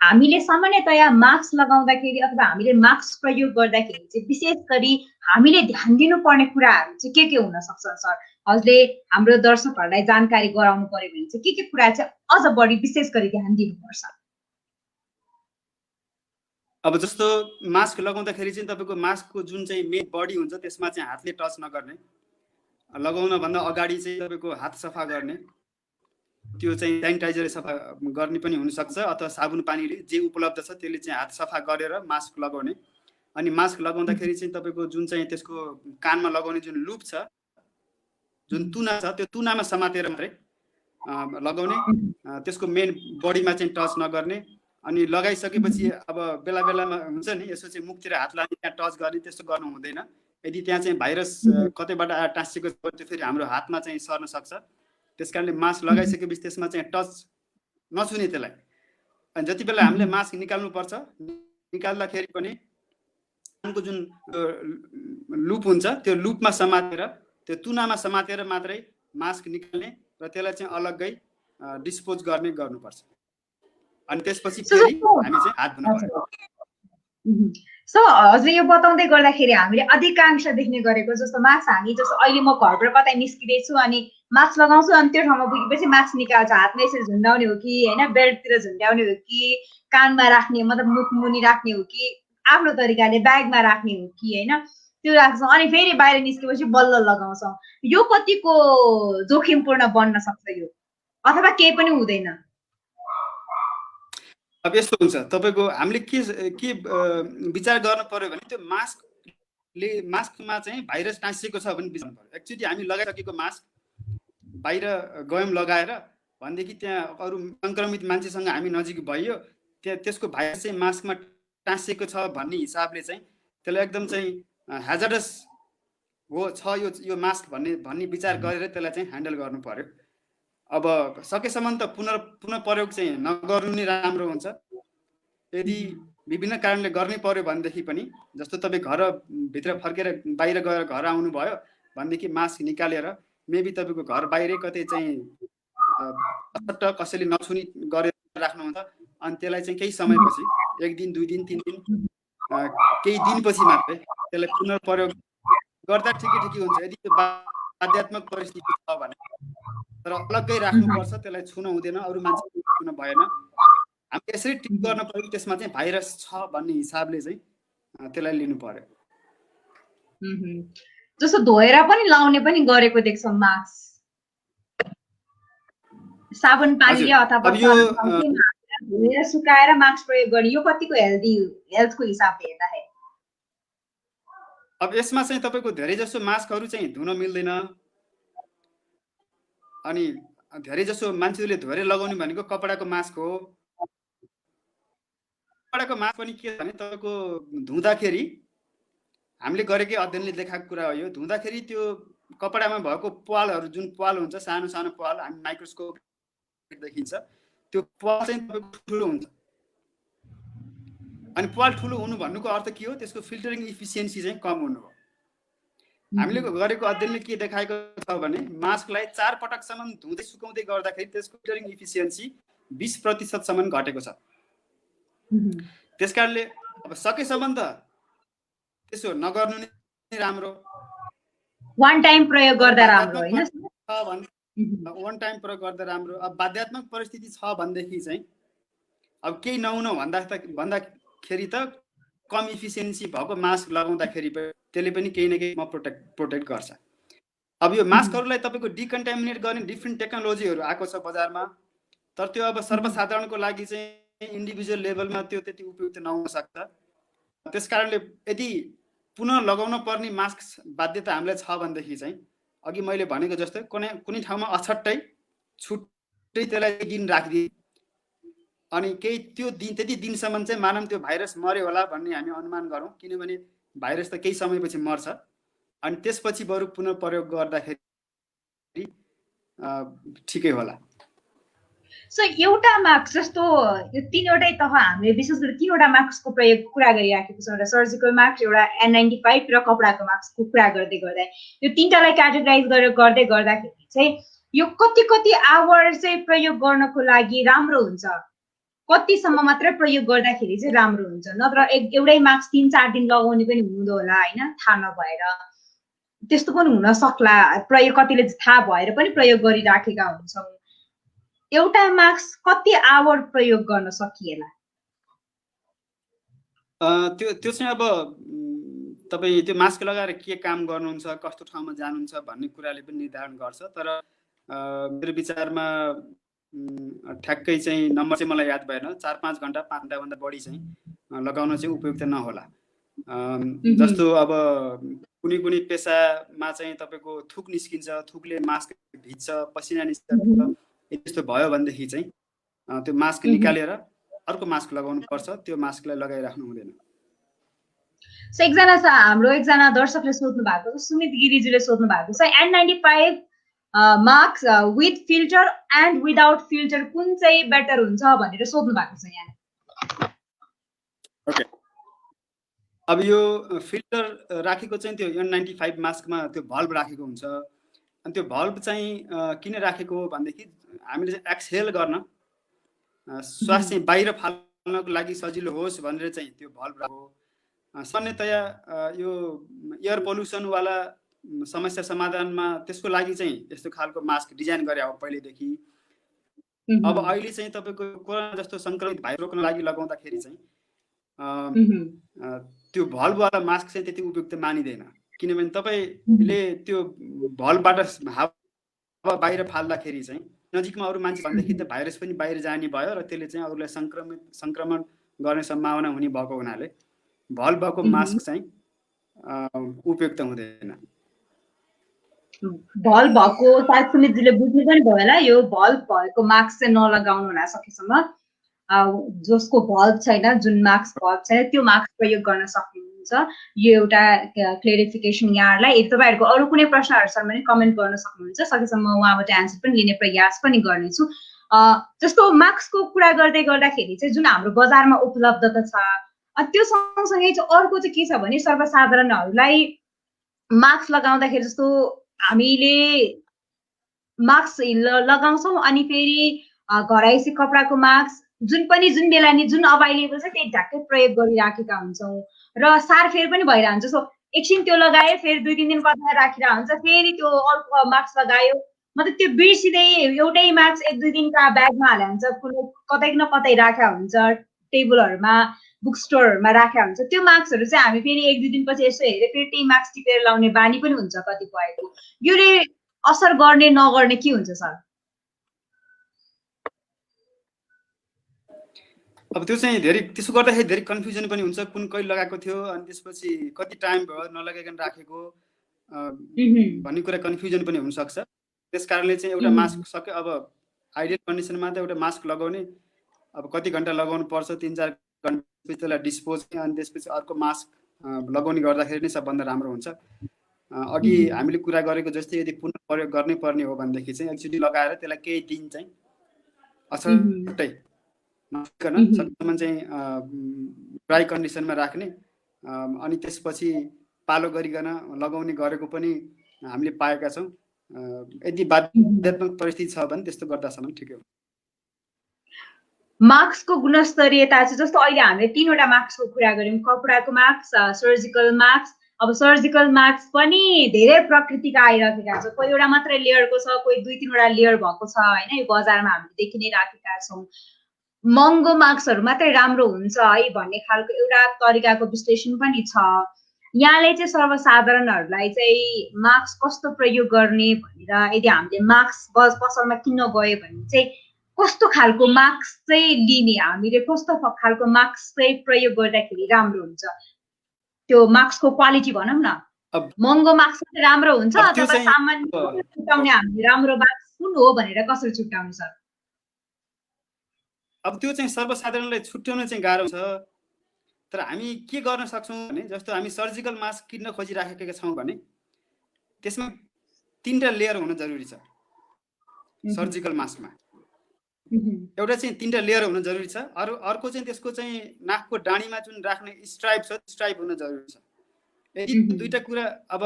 Speaker 1: हामीले सामान्यतया मास्क लगाउँदाखेरि अथवा हामीले मास्क प्रयोग गर्दाखेरि चाहिँ विशेष गरी हामीले ध्यान दिनुपर्ने कुराहरू चाहिँ के हुन सक्छ सर? हजुरले हाम्रो दर्शकहरूलाई जानकारी गराउनु पर्यो भने चाहिँ के कुरा चाहिँ अझ बढी विशेष गरी ध्यान दिनुपर्छ?
Speaker 2: अब जस्तो मास्क लगाउँदाखेरि चाहिँ तपाईँको मास्कको जुन चाहिँ मेन बडी हुन्छ त्यसमा चाहिँ हातले टच नगर्ने, लगाउनभन्दा अगाडि चाहिँ तपाईँको हात सफा गर्ने, त्यो चाहिँ सेनिटाइजरले सफा गर्ने पनि हुनसक्छ अथवा साबुन पानीले जे उपलब्ध छ त्यसले चाहिँ हात सफा गरेर मास्क लगाउने। अनि मास्क लगाउँदाखेरि चाहिँ तपाईँको जुन चाहिँ त्यसको कानमा लगाउने जुन लुप छ, जुन तुना छ, त्यो तुनामा समातेर मात्रै लगाउने, त्यसको मेन बडीमा चाहिँ टच नगर्ने। अनि लगाइसकेपछि अब बेलामा हुन्छ नि यसो चाहिँ मुखतिर हात लाग्ने, त्यहाँ टच गर्ने, त्यस्तो गर्नु हुँदैन। यदि त्यहाँ चाहिँ भाइरस कतैबाट टाँसिएको छ त्यो फेरि हाम्रो हातमा चाहिँ सर्न सक्छ। त्यसकारणले मास्क लगाइसकेपछि त्यसमा चाहिँ टच नछुने त्यसलाई। अनि जति बेला हामीले मास्क निकाल्नुपर्छ, निकाल्दाखेरि पनि कानको जुन लुप हुन्छ त्यो लुपमा समातेर, त्यो तुनामा समातेर मात्रै मास्क निकाल्ने र त्यसलाई चाहिँ अलग्गै डिस्पोज गर्नुपर्छ। अनि त्यसपछि फेरि हामी चाहिँ हात धुन पर्छ।
Speaker 1: सो हजुर यो बताउँदै गर्दाखेरि हामीले अधिकांश देख्ने गरेको जस्तो मास्क हामी जस्तो अहिले म घरबाट कतै निस्किँदैछु अनि मास्क लगाउँछु अनि त्यो ठाउँमा पुगेपछि मास्क निकाल्छ, हातमा यसरी झुन्डाउने हो कि होइन, बेल्टतिर झुन्डाउने हो कि कानमा राख्ने मतलब मुख मुनि राख्ने हो कि आफ्नो तरिकाले ब्यागमा राख्ने हो कि होइन, त्यो राख्छौँ। अनि फेरि बाहिर निस्केपछि बल्ल लगाउँछौँ। यो कतिको जोखिमपूर्ण बन्न सक्छ यो, अथवा केही पनि हुँदैन?
Speaker 2: अब यस्तो हुन्छ, तपाईँको हामीले के विचार गर्नु पर्यो भने त्यो मास्कमा चाहिँ भाइरस टाँसिएको छ भने विचार पर्यो। एक्चुअली हामी लगाइसकेको मास्क बाहिर गयौँ लगाएर भनेदेखि त्यहाँ अरू सङ्क्रमित मान्छेसँग हामी नजिक भइयो, त्यसको भाइरस चाहिँ मास्कमा टाँसिएको छ भन्ने हिसाबले चाहिँ त्यसलाई एकदम चाहिँ ह्याजर्डस हो छ यो मास्क भन्ने विचार गरेर त्यसलाई चाहिँ ह्यान्डल गर्नु पर्यो। अब सकेसम्म त पुनः प्रयोग चाहिँ नगर्नु नै राम्रो हुन्छ। यदि विभिन्न कारणले गर्ने पर्यो भनेदेखि पनि, जस्तो तपाईँ घरभित्र फर्केर बाहिर गएर घर आउनुभयो भनेदेखि मास्क निकालेर मेबी तपाईँको घर बाहिरै कतै चाहिँ कसैले नछुनी गरेर राख्नुहुन्छ, अनि त्यसलाई चाहिँ केही समयपछि 1 दिन 2 दिन 3 दिन केही दिनपछि मात्रै त्यसलाई पुनः प्रयोग गर्दा ठिकै हुन्छ। यदि त्यो बाध्यात्मक परिस्थिति छ भने तर अलग्गै राख्नुपर्छ, त्यसलाई छुन हुँदैन, अरू मान्छे छुन भएन। हामी यसरी टिक गर्न पर्यो, त्यसमा चाहिँ भाइरस छ भन्ने हिसाबले चाहिँ त्यसलाई लिनु पर्यो।
Speaker 1: जस्तो धोएर पनि लाउने पनि गरेको देख्छौँ मास्क, साबुन पानीले अथवा धोएर सुकाएर मास्क प्रयोग गर्ने, यो कतिको हेल्थको हिसाबले हेर्दाखेरि?
Speaker 2: अब यसमा चाहिँ तपाईँको धेरै जसो मास्कहरू चाहिँ धुन मिल्दैन, अनि धेरै जसो मान्छेहरूले धोएर लगाउने भनेको कपडाको मास्क हो। कपडाको मास्क पनि के भने तपाईँको धुँदाखेरि हामीले गरेकै अध्ययनले देखाएको कुरा हो यो, धुँदाखेरि त्यो कपडामा भएको प्वालहरू, जुन प्वाल हुन्छ सानो सानो प्वाल, हामी माइक्रोस्कोप देखिन्छ, त्यो प्वाल चाहिँ तपाईँको ठुलो हुन्छ। अनि प्वाल ठुलो हुनु भन्नुको अर्थ के हो? त्यसको फिल्टरिङ इफिसियन्सी चाहिँ कम हुनु हो। हामीले गरेको अध्ययनले के देखाएको छ भने मास्कलाई 4 पटकसम्म धुँदै सुकाउँदै गर्दाखेरि त्यसको फिल्टरिङ इफिसियन्सी 20% घटेको छ। त्यसकारणले अब सकेसम्म त त्यसो नगर्नु नै राम्रो।
Speaker 1: वान टाइम प्रयोग गर्दा राम्रो हैन?
Speaker 2: वान टाइम प्रयोग गर्दा राम्रो। अब बाध्यात्मक परिस्थिति छ भनेदेखि चाहिँ अब केही नहुन भन्दाखेरि त कम इफिसियन्सी भएको मास्क लगाउँदाखेरि त्यसले पनि केही न केहीमा प्रोटेक्ट गर्छ। अब यो मास्कहरूलाई तपाईँको डिकन्टामिनेट गर्ने डिफ्रेन्ट टेक्नोलोजीहरू आएको छ बजारमा, तर त्यो अब सर्वसाधारणको लागि चाहिँ इन्डिभिजुअल लेभलमा त्यो त्यति उपयुक्त नहुन सक्छ। त्यसकारणले यदि पुनः लगाउन पर्ने मास्क बाध्यता हामीलाई छ भनेदेखि चाहिँ अघि मैले भनेको जस्तै कुनै ठाउँमा अछट्टै छुट्टै त्यसलाई दिन राखिदिए अनि केही त्यो दिन त्यति दिनसम्म चाहिँ मानव त्यो भाइरस मर्यो होला भन्ने हामी अनुमान गरौँ, किनभने भाइरस त केही समयपछि मर्छ। अनि त्यसपछि बरु पुनः प्रयोग गर्दाखेरि ठिकै होला।
Speaker 1: सो एउटा मास्क जस्तो यो 3वटै तह हामीले विशेष गरी 3वटा मास्कको प्रयोग कुरा गरिराखेको छ, एउटा सर्जिकल मास्क, एउटा N95 र कपडाको मास्कको कुरा गर्दै गर्दा यो 3टालाई क्याटेगोराइज गरेर गर्दै गर्दाखेरि चाहिँ यो कति आवर चाहिँ प्रयोग गर्नको लागि राम्रो हुन्छ, कतिसम्म मात्रै प्रयोग गर्दाखेरि चाहिँ राम्रो हुन्छ? नत्र एउटै मास्क 3-4 दिन लगाउने पनि हुँदो होला हैन, थाहा नभएर त्यस्तो पनि हुन सक्ला। प्रयोग कतिले थाहा भएर पनि प्रयोग गरिराखेका हुन्छौँ। एउटा मास्क कति आवर प्रयोग गर्न सकिएला?
Speaker 2: त्यो चाहिँ अब तपाईँ त्यो मास्क लगाएर के काम गर्नुहुन्छ, कस्तो ठाउँमा जानुहुन्छ भन्ने कुराले पनि निर्धारण गर्छ। तर मेरो विचारमा ठ्याक्कै चाहिँ नम्बर चाहिँ मलाई याद भएन, 4-5 घन्टा 5 घन्टाभन्दा बढी चाहिँ लगाउन चाहिँ उपयुक्त नहोला। जस्तो अब कुनै पेसामा चाहिँ तपाईँको थुक निस्किन्छ, थुकले मास्क भिज्छ, पसिना निस्किन्छ, यस्तो भयो भनेदेखि चाहिँ त्यो मास्क निकालेर अर्को मास्क लगाउनु पर्छ, त्यो मास्कलाई लगाइराख्नु हुँदैन।
Speaker 1: हाम्रो एकजना दर्शकले सोध्नु भएको छ, सुमित गिरिजीले सोध्नु भएको छ, N95 mask with filter and without filter कुन चाहिँ बेटर हुन्छ भनेर सोध्नु भएको छ यहाँ।
Speaker 2: ओके, अब यो फिल्टर राखेको चाहिँ त्यो N95 मास्कमा त्यो भल्भ राखेको हुन्छ। अनि त्यो भल्भ चाहिँ किन राखेको हो भनेदेखि हामीले चाहिँ एक्सहेल गर्न, श्वास चाहिँ बाहिर फाल्नको लागि सजिलो होस् भनेर चाहिँ त्यो भल्भ राखेको। सामान्यतया यो एयर पोल्युसनवाला समस्या समाधानमा त्यसको लागि चाहिँ यस्तो खालको मास्क डिजाइन गरे हो पहिलेदेखि। अब अहिले चाहिँ तपाईँको कोरोना जस्तो सङ्क्रमित भाइरस रोक्न लागि लगाउँदाखेरि चाहिँ त्यो भल्भवाला मास्क चाहिँ त्यति उपयुक्त मानिँदैन, किनभने तपाईँले त्यो भल्भबाट हावा बाहिर फाल्दाखेरि चाहिँ नजिकमा अरू मान्छे भन्दाखेरि त भाइरस पनि बाहिर जाने भयो र त्यसले चाहिँ अरूलाई सङ्क्रमण गर्ने सम्भावना हुने भएको हुनाले भल भएको मास्क चाहिँ उपयुक्त हुँदैन।
Speaker 1: भल भएको सायद सुमितजीले बुझ्नु पनि भयो होला, यो भल भएको मास्क चाहिँ नलगाउनु होला सकेसम्म। जसको भल्भ छैन, जुन मास्क भल्भ छैन त्यो मास्क प्रयोग गर्न सक्नुहुन्छ। यो एउटा क्लेरिफिकेसन यहाँहरूलाई। यदि तपाईँहरूको अरू कुनै प्रश्नहरू छन् भने कमेन्ट गर्न सक्नुहुन्छ, सकेसम्म उहाँबाट एन्सर पनि लिने प्रयास पनि गर्नेछु। जस्तो मास्कको कुरा गर्दै गर्दाखेरि चाहिँ जुन हाम्रो बजारमा उपलब्धता छ, त्यो सँगसँगै चाहिँ अर्को चाहिँ के छ भने सर्वसाधारणहरूलाई मास्क लगाउँदाखेरि जस्तो हामीले मास्क लगाउँछौँ अनि फेरि घराइसी कपडाको मास्क जुन बेला नि जुन अभाइलेबल छ त्यही ढाक्कै प्रयोग गरिराखेका हुन्छौँ र सारफेर पनि भइरहेको हुन्छ। सो एकछिन त्यो लगायो, फेरि 2-3 दिन बचाएर राखिरहेको हुन्छ, फेरि त्यो अर्को मास्क लगायो, मतलब त्यो बिर्सिँदै एउटै मास्क 1-2 दिनका ब्यागमा हालेको हुन्छ, कतै न कतै राखेको हुन्छ, टेबलहरूमा बुक स्टोरहरूमा राखेको हुन्छ। त्यो मास्कहरू चाहिँ हामी फेरि 1-2 दिनपछि यसो हेरेर फेरि त्यही मास्क टिपेर लाउने बानी पनि हुन्छ कतिपयको। योले असर गर्ने नगर्ने के हुन्छ सर?
Speaker 2: अब त्यो चाहिँ त्यसो गर्दाखेरि धेरै कन्फ्युजन पनि हुन्छ, कुन कहिले लगाएको थियो अनि त्यसपछि कति टाइम भयो नलगाइकन राखेको भन्ने कुरा कन्फ्युजन पनि हुनसक्छ। त्यस कारणले चाहिँ एउटा मास्क सक्यो, अब आइडियल कन्डिसनमा त एउटा मास्क लगाउने अब कति घन्टा लगाउनु पर्छ, 3-4 घन्टापछि त्यसलाई डिस्पोज अनि त्यसपछि अर्को मास्क लगाउने गर्दाखेरि नै सबभन्दा राम्रो हुन्छ। अघि हामीले कुरा गरेको जस्तै यदि पुनः प्रयोग गर्नै पर्ने हो भनेदेखि चाहिँ एकचोटि लगाएर त्यसलाई केही दिन चाहिँ अछुट्टै सकेसम्म चाहिँ ड्राई कन्डिसनमा राख्ने अनि त्यसपछि पालो गरिकन लगाउने गरेको पनि हामीले पाएका छौँ। यदि बाध्यात्मक परिस्थिति छ भने त्यस्तो गर्दासम्म ठिकै हो।
Speaker 1: मास्कको गुणस्तरीयता चाहिँ जस्तो अहिले हामीले 3वटा मास्कको कुरा गऱ्यौँ, कपडाको मास्क, सर्जिकल मास्क। अब सर्जिकल मास्क पनि धेरै प्रकृतिका आइरहेका छ, कोही एउटा मात्रै लेयरको छ, कोही 2-3वटा लेयर भएको छ होइन। यो बजारमा हामीले देखि नै राखेका छौँ। महँगो मास्कहरू मात्रै राम्रो हुन्छ है भन्ने खालको एउटा तरिकाको विश्लेषण पनि छ। यहाँले चाहिँ सर्वसाधारणहरूलाई चाहिँ मास्क कस्तो प्रयोग गर्ने भनेर यदि हामीले मास्क पसलमा किन्न गयो भने चाहिँ कस्तो खालको मास्क चाहिँ लिने, हामीले कस्तो खालको मास्क चाहिँ प्रयोग गर्दाखेरि राम्रो हुन्छ, त्यो मास्कको क्वालिटी भनौँ न। महँगो मास्क चाहिँ राम्रो हुन्छ अथवा सामान्य छुट्याउने हामीले राम्रो मास्क कुन हो भनेर कसरी छुट्याउने सर?
Speaker 2: अब त्यो चाहिँ सर्वसाधारणलाई छुट्याउन चाहिँ गाह्रो छ, तर हामी के गर्न सक्छौँ भने जस्तो हामी सर्जिकल मास्क किन्न खोजिराखेका छौँ भने त्यसमा 3टा लेयर हुन जरुरी छ। सर्जिकल मास्कमा एउटा चाहिँ 3टा लेयर हुन जरुरी छ। अर्को चाहिँ त्यसको चाहिँ नाकको डाँडीमा जुन राख्ने स्ट्राइप छ, स्ट्राइप हुन जरुरी छ। यदि 2टा कुरा अब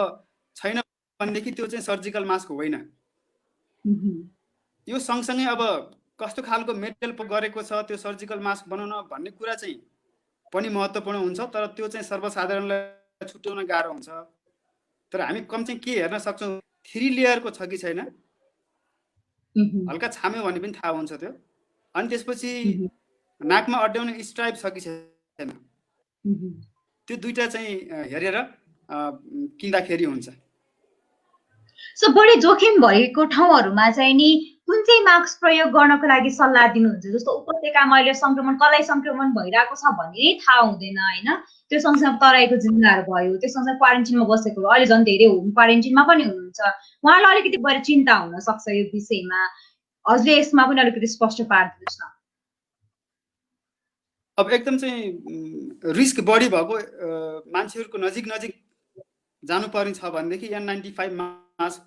Speaker 2: छैन भनेदेखि त्यो चाहिँ सर्जिकल मास्क होइन। यो सँगसँगै अब कस्तो खालको मेटेरियल गरेको छ त्यो सर्जिकल मास्क बनाउन भन्ने कुरा चाहिँ पनि महत्त्वपूर्ण हुन्छ, तर त्यो चाहिँ सर्वसाधारणलाई छुट्याउन गाह्रो हुन्छ। तर हामी कम चाहिँ के हेर्न सक्छौँ, 3 लेयरको छ कि छैन, हल्का छाम्यो भने पनि थाहा हुन्छ त्यो। अनि त्यसपछि नाकमा अड्याउने स्ट्राइप छ कि छैन, त्यो 2टा चाहिँ हेरेर किन्दाखेरि हुन्छ।
Speaker 1: सो बढी जोखिम भएको ठाउँहरूमा चाहिँ नि कुन चाहिँ मास्क प्रयोग गर्नको लागि सल्लाह दिनुहुन्छ? जस्तो उपत्यकामा अहिले कसलाई संक्रमण भइरहेको छ भन्ने थाहा हुँदैन होइन, त्यो सँगसँगै तराईको जिल्लाहरू भयो, त्यो सँगसँगै क्वारेन्टिनमा बसेको, अहिले झन् धेरै होम क्वारेन्टिनमा पनि हुनुहुन्छ, उहाँलाई अलिकति बढी चिन्ता हुन सक्छ यो विषयमा। हजुरले यसमा पनि अलिकति स्पष्ट पारिदिनुहोस् न।
Speaker 2: अब एकदम चाहिँ रिस्क बढी भएको मान्छेहरूको नजिक जानुपर्ने छ भनेदेखि N95 मास्क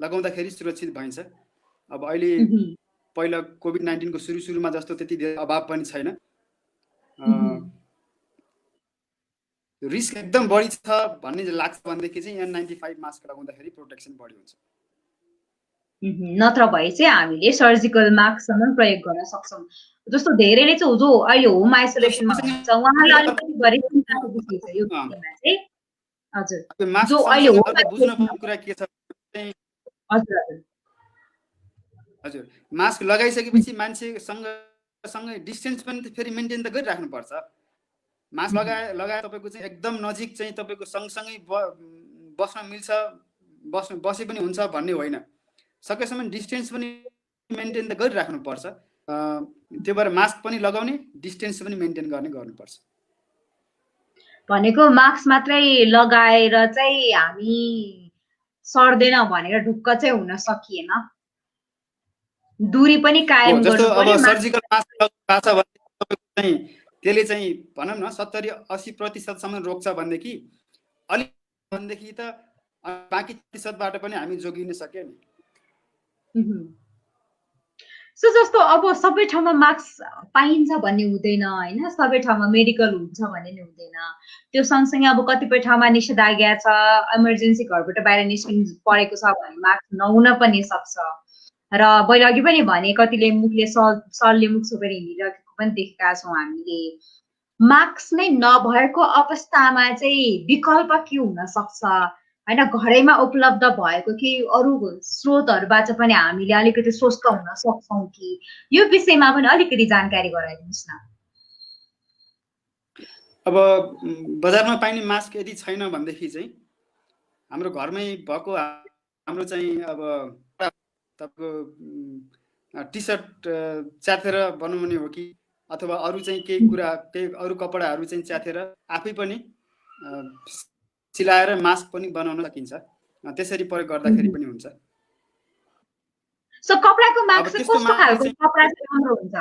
Speaker 2: लगाउँदाखेरि सुरक्षित भइन्छ। अब अहिले पहिला कोभिड-19 को सुरुमा जस्तो त्यति धेरै अभाव पनि छैन। रिस्क एकदम बढी छ भन्ने लाग्छ भनेदेखि चाहिँ N95 मास्क लगाउँदाखेरि प्रोटेक्सन बढी हुन्छ।
Speaker 1: नत्र भए चाहिँ हामीले सर्जिकल मास्कसम्म प्रयोग गर्न सक्छौँ। जस्तो धेरैले चाहिँ जो अहिले होम आइसोलेसनमा हुन्छ उहाँलाई अलिकति बढी चिन्ताको विषय छ यो विषयमा चाहिँ। हजुर, जो अहिले होम
Speaker 2: बुझ्नुपर्ने कुरा के छ चाहिँ हजुर मास्क लगाइसकेपछि मान्छेसँगै डिस्टेन्स पनि फेरि मेन्टेन त गरिराख्नुपर्छ। मास्क लगाए तपाईँको चाहिँ एकदम नजिक चाहिँ तपाईँको सँगसँगै बस्न मिल्छ, बसे पनि हुन्छ भन्ने होइन। सकेसम्म डिस्टेन्स पनि मेन्टेन त गरिराख्नुपर्छ। त्यो भएर मास्क पनि लगाउने, डिस्टेन्स पनि मेन्टेन गर्नुपर्छ।
Speaker 1: भनेको मास्क मात्रै लगाएर चाहिँ हामी सर्दैन भनेर ढुक्क चाहिँ हुन सकिएन, दूरी पनि कायम
Speaker 2: जस्तो
Speaker 1: गर्नु
Speaker 2: अब
Speaker 1: पर्यो।
Speaker 2: सर्जिकल मास्क लगाएको छ भने चाहिँ त्यसले चाहिँ भनौँ न 70-80% रोक्छ भनेदेखि अलिक भनेदेखि त बाँकी 30%बाट पनि हामी जोगिन सक्यो नि।
Speaker 1: सो जस्तो अब सबै ठाउँमा मास्क पाइन्छ भन्ने हुँदैन होइन, सबै ठाउँमा मेडिकल हुन्छ भन्ने नि हुँदैन। त्यो सँगसँगै अब कतिपय ठाउँमा निषेधाज्ञा छ, इमर्जेन्सी घरबाट बाहिर निस्किनु परेको छ भने मास्क नहुन पनि सक्छ। र मैले अघि पनि भने कतिले मुखले सलले मुख छोपेर हिँडिरहेको पनि देखेका छौँ हामीले। मास्क नै नभएको अवस्थामा चाहिँ विकल्प के हुन सक्छ होइन, घरैमा उपलब्ध भएको कि अरू स्रोतहरूबाट पनि हामीले अलिकति स्वस्थ हुन सक्छौँ कि, यो विषयमा पनि अलिकति जानकारी गराइदिनुहोस् न।
Speaker 2: अब बजारमा पाइने मास्क यदि छैन भनेदेखि चाहिँ हाम्रो घरमै भएको हाम्रो चाहिँ अब तपाईँको टी सर्ट च्यातेर बनाउने हो कि अथवा अरू चाहिँ केही अरू कपडाहरू चाहिँ च्यातेर आफै पनि सिलाएर मास्क पनि बनाउन सकिन्छ। त्यसरी प्रयोग गर्दाखेरि पनि हुन्छ।
Speaker 1: सो कपडाको मास्क कस्तो खालको कपडा चाहिँ राम्रो हुन्छ?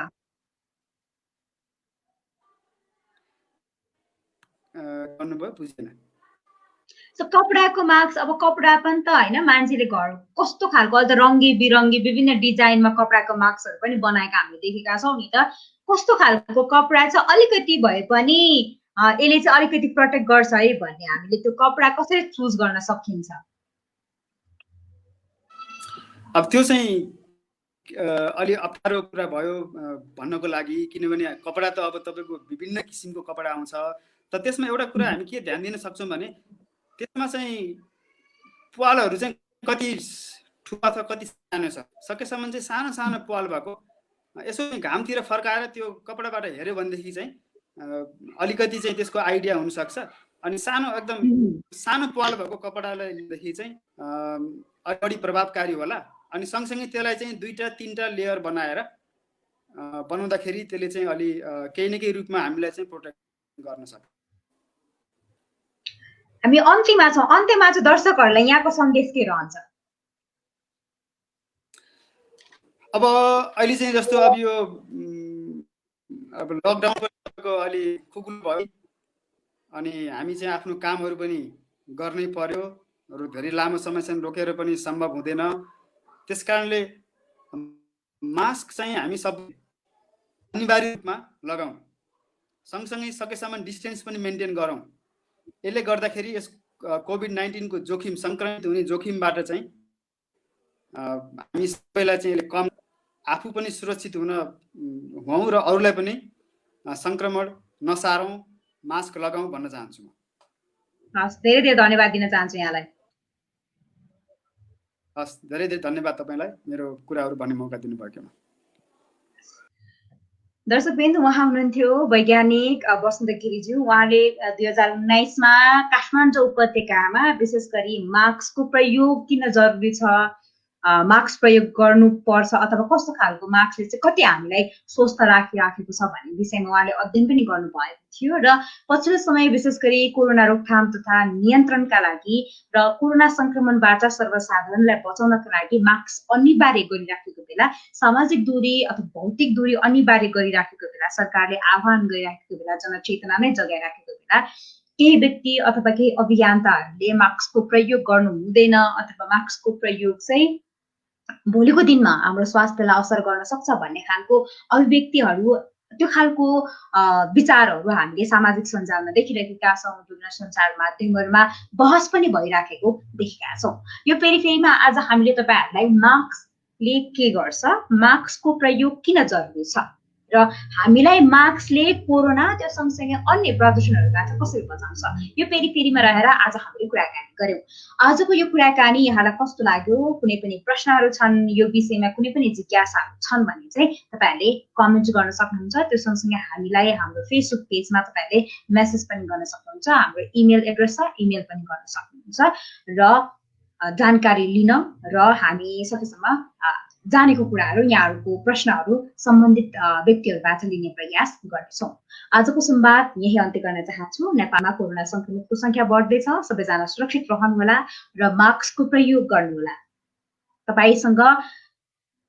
Speaker 2: भन्नुभयो बुझेन।
Speaker 1: सो कपडाको मास्क, अब कपडा पनि त होइन मान्छेले घर कस्तो खालको अहिले त रङ्गी बिरङ्गी विभिन्न डिजाइनमा कपडाको मास्कहरू पनि बनाएका हामीले देखेका छौँ नि त। कस्तो खालको कपडा चाहिँ अलिकति भए पनि यसले चाहिँ अलिकति प्रोटेक्ट गर्छ है भन्ने हामीले त्यो कपडा कसरी चुज गर्न सकिन्छ?
Speaker 2: अब त्यो चाहिँ अलि अप्ठ्यारो कुरा भयो भन्नको लागि, किनभने कपडा त अब तपाईँको विभिन्न किसिमको कपडा आउँछ। त त्यसमा एउटा कुरा हामी के ध्यान दिन सक्छौँ भने त्यसमा चाहिँ पालहरू चाहिँ कति ठुलो अथवा कति सानो छ। सकेसम्म चाहिँ सानो सानो पाल भएको यसो घामतिर फर्काएर त्यो कपडाबाट हेऱ्यो भनेदेखि चाहिँ अलिकति चाहिँ त्यसको आइडिया हुनसक्छ। अनि सानो एकदम सानो पाल भएको कपडालाई लिँदाखेरि चाहिँ बढी प्रभावकारी होला। अनि सँगसँगै त्यसलाई चाहिँ 2-3टा लेयर बनाएर बनाउँदाखेरि त्यसले चाहिँ अलि केही न केही रूपमा हामीलाई चाहिँ प्रोटेक्ट गर्न सक्छ।
Speaker 1: हामी अन्त्यमा छौँ, अन्त्यमा चाहिँ दर्शकहरूलाई यहाँको सन्देश के रहन्छ?
Speaker 2: अब अहिले चाहिँ जस्तो अब यो अब लकडाउनको अलि खुकुलो भयो अनि हामी चाहिँ आफ्नो कामहरू पनि गर्नै पर्यो र धेरै लामो समयसम्म रोकेर पनि सम्भव हुँदैन। त्यस कारणले मास्क चाहिँ हामी सब अनिवार्य रूपमा लगाउँ, सँगसँगै सकेसम्म डिस्टेन्स पनि मेन्टेन गरौँ। यसले गर्दाखेरि यस कोभिड-19 को जोखिम, सङ्क्रमित हुने जोखिमबाट चाहिँ हामी सबैलाई चाहिँ यसले कम, आफू पनि सुरक्षित हौँ र अरूलाई पनि सङ्क्रमण नसारौँ, मास्क लगाउँ भन्न चाहन्छु।
Speaker 1: हस्, धेरै धेरै धन्यवाद दिन चाहन्छु यहाँलाई।
Speaker 2: हस्, धेरै धेरै धन्यवाद तपाईँलाई मेरो कुराहरू भन्ने मौका दिनुभएकोमा।
Speaker 1: दर्शकवृन्द, उहाँ हुनुहुन्थ्यो वैज्ञानिक वसन्त गिरीज्यू। उहाँले 2019मा काठमाडौँ उपत्यकामा विशेष गरी मास्कको प्रयोग किन जरुरी छ, मास्क प्रयोग गर्नुपर्छ अथवा कस्तो खालको मास्कले चाहिँ कति हामीलाई स्वस्थ राखिराखेको छ भन्ने विषयमा उहाँले अध्ययन पनि गर्नुभएको थियो। र पछिल्लो समय विशेष गरी कोरोना रोकथाम तथा नियन्त्रणका लागि र कोरोना संक्रमणबाट सर्वसाधारणलाई बचाउनका लागि मास्क अनिवार्य गरिराखेको बेला, सामाजिक दूरी अथवा भौतिक दूरी अनिवार्य गरिराखेको बेला, सरकारले आह्वान गरिराखेको बेला, जनचेतना नै जगाइराखेको बेला केही व्यक्ति अथवा केही अभियन्ताहरूले मास्कको प्रयोग गर्नु हुँदैन अथवा मास्कको प्रयोग चाहिँ भोलिको दिनमा हाम्रो स्वास्थ्यलाई असर गर्न सक्छ भन्ने खालको अभिव्यक्तिहरू, त्यो खालको विचारहरू हामीले सामाजिक सञ्जालमा देखिरहेका छौँ। विभिन्न सञ्चार माध्यमहरूमा बहस पनि भइराखेको देखेका छौँ। यो फेरिफेरीमा आज हामीले तपाईँहरूलाई मास्कले के गर्छ, मास्कको प्रयोग किन जरुरी छ र हामीलाई मास्कले कोरोना त्यो सँगसँगै अन्य प्रदूषणहरूबाट कसरी बचाउँछ, यो फेरिफेरीमा रहेर आज हामीले कुराकानी गर्यौँ। आजको यो कुराकानी यहाँलाई कस्तो लाग्यो, कुनै पनि प्रश्नहरू छन्, यो विषयमा कुनै पनि जिज्ञासाहरू छन् भने चाहिँ तपाईँहरूले कमेन्ट गर्न सक्नुहुन्छ। त्यो सँगसँगै हामीलाई हाम्रो फेसबुक पेजमा तपाईँहरूले मेसेज पनि गर्न सक्नुहुन्छ। हाम्रो इमेल एड्रेस छ, इमेल पनि गर्न सक्नुहुन्छ र जानकारी लिन र हामी सकेसम्म जानेको कुराहरू यहाँहरूको प्रश्नहरू सम्बन्धित व्यक्तिहरूबाट लिने प्रयास गर्नेछौँ। आजको संवाद यही अन्त्य गर्न चाहन्छु। नेपालमा कोरोना संक्रमितको संख्या बढ्दैछ, सबैजना सुरक्षित रहनुहोला र मास्कको प्रयोग गर्नुहोला। तपाईसँग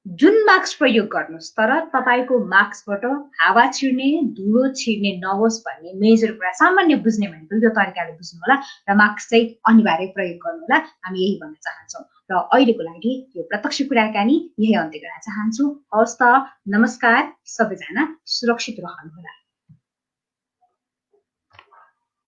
Speaker 1: जुन मास्क प्रयोग गर्नुहोस्, तर तपाईको मास्कबाट हावा छिर्ने, धुलो छिर्ने नहोस् भन्ने मेजर कुरा सामान्य बुझ्ने भनेको यो तरिकाले बुझ्नुहोला र मास्क चाहिँ अनिवार्य प्रयोग गर्नुहोला। हामी यही भन्न चाहन्छौँ र अहिलेको लागि यो प्रत्यक्ष कुराकानी यही अन्त्य गर्न चाहन्छु। हवस् त, नमस्कार, सबैजना सुरक्षित रहनुहोला।